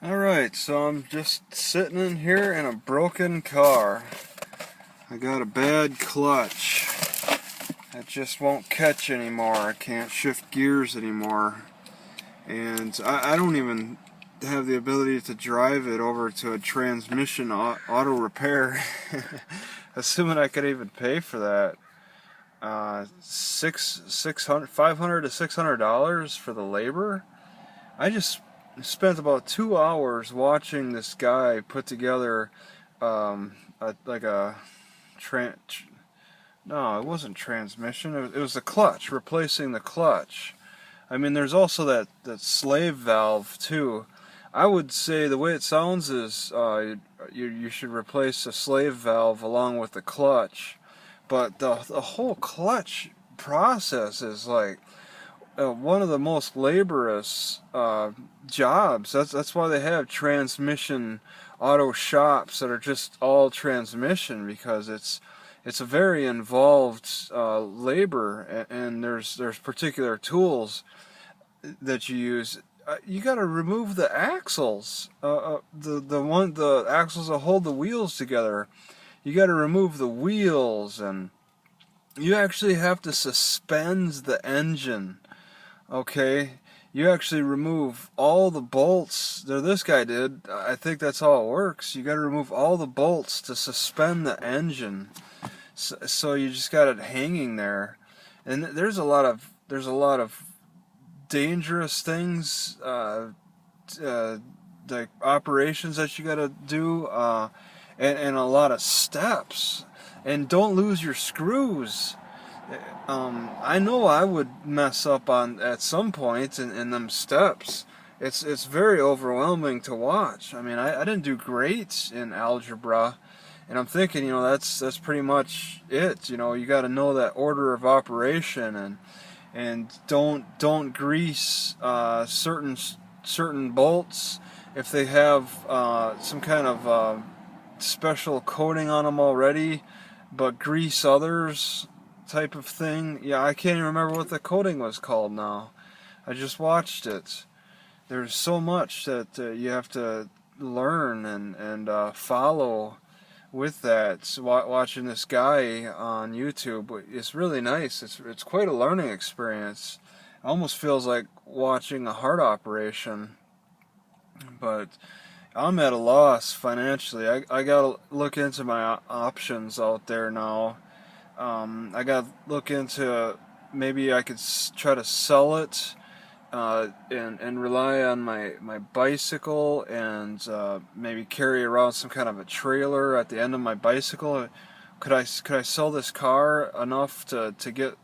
Alright, so I'm just sitting in here in a broken car. I got a bad clutch. It just won't catch anymore. I can't shift gears anymore. And I don't even have the ability to drive it over to a transmission auto repair. Assuming I could even pay for that. $500 to $600 for the labor. I just spent about 2 hours watching this guy put together no, it wasn't transmission. It was the clutch, replacing the clutch. I mean, there's also that slave valve too. I would say the way it sounds is you should replace the slave valve along with the clutch, but the whole clutch process is like one of the most laborious jobs. That's why they have transmission auto shops that are just all transmission, because it's a very involved labor, and there's particular tools that you use. You got to remove the axles, the axles that hold the wheels together. You got to remove the wheels, and you actually have to suspend the engine. Okay, you actually remove all the bolts. This guy did. I think that's how it works. You got to remove all the bolts to suspend the engine. So you just got it hanging there, and there's a lot of dangerous things, like operations that you got to do, and a lot of steps. And don't lose your screws. I know I would mess up at some point in them steps. It's very overwhelming to watch. I mean, I didn't do great in algebra, and I'm thinking, that's pretty much it. You got to know that order of operation, and don't grease certain bolts if they have some kind of special coating on them already, but grease others type of thing. Yeah, I can't even remember what the coating was called now. I just watched it. There's so much that you have to learn and follow with that. So watching this guy on YouTube, it's really nice. It's quite a learning experience. It almost feels like watching a heart operation. But I'm at a loss financially. I gotta look into my options out there now. I gotta look into, maybe I could try to sell it, and rely on my bicycle, and maybe carry around some kind of a trailer at the end of my bicycle. Could I sell this car enough to get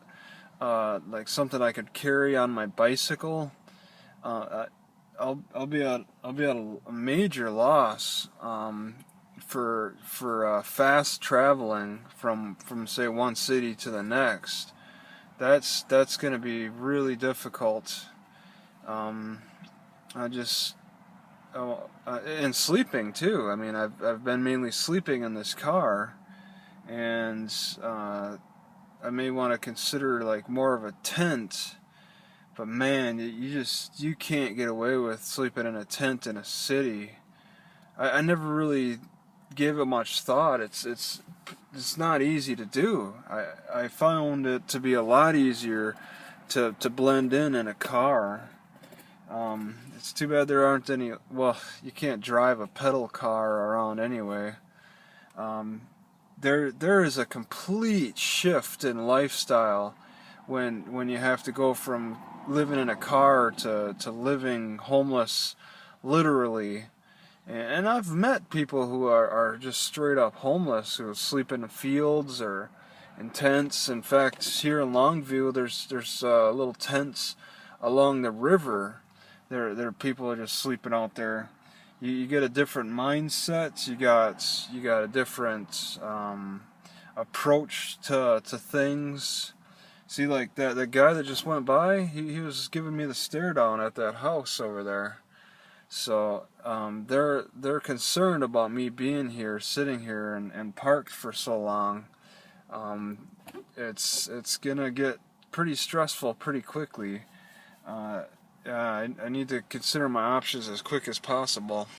like something I could carry on my bicycle? I'll be at a major loss for fast traveling from say one city to the next. That's going to be really difficult. And sleeping too. I mean, I've been mainly sleeping in this car, and I may want to consider like more of a tent. But man, you can't get away with sleeping in a tent in a city. I never really gave it much thought. It's not easy to do. I found it to be a lot easier to blend in a car. It's too bad there aren't any. Well, you can't drive a pedal car around anyway. There is a complete shift in lifestyle when you have to go from living in a car to living homeless, literally. And I've met people who are just straight up homeless, who sleep in the fields or in tents. In fact, here in Longview, there's little tents along the river. There are people just sleeping out there. You get a different mindset. You got a different approach to things. See, like the guy that just went by, he was giving me the stare down at that house over there. So they're concerned about me being here, sitting here, and parked for so long. It's gonna get pretty stressful pretty quickly. I need to consider my options as quick as possible.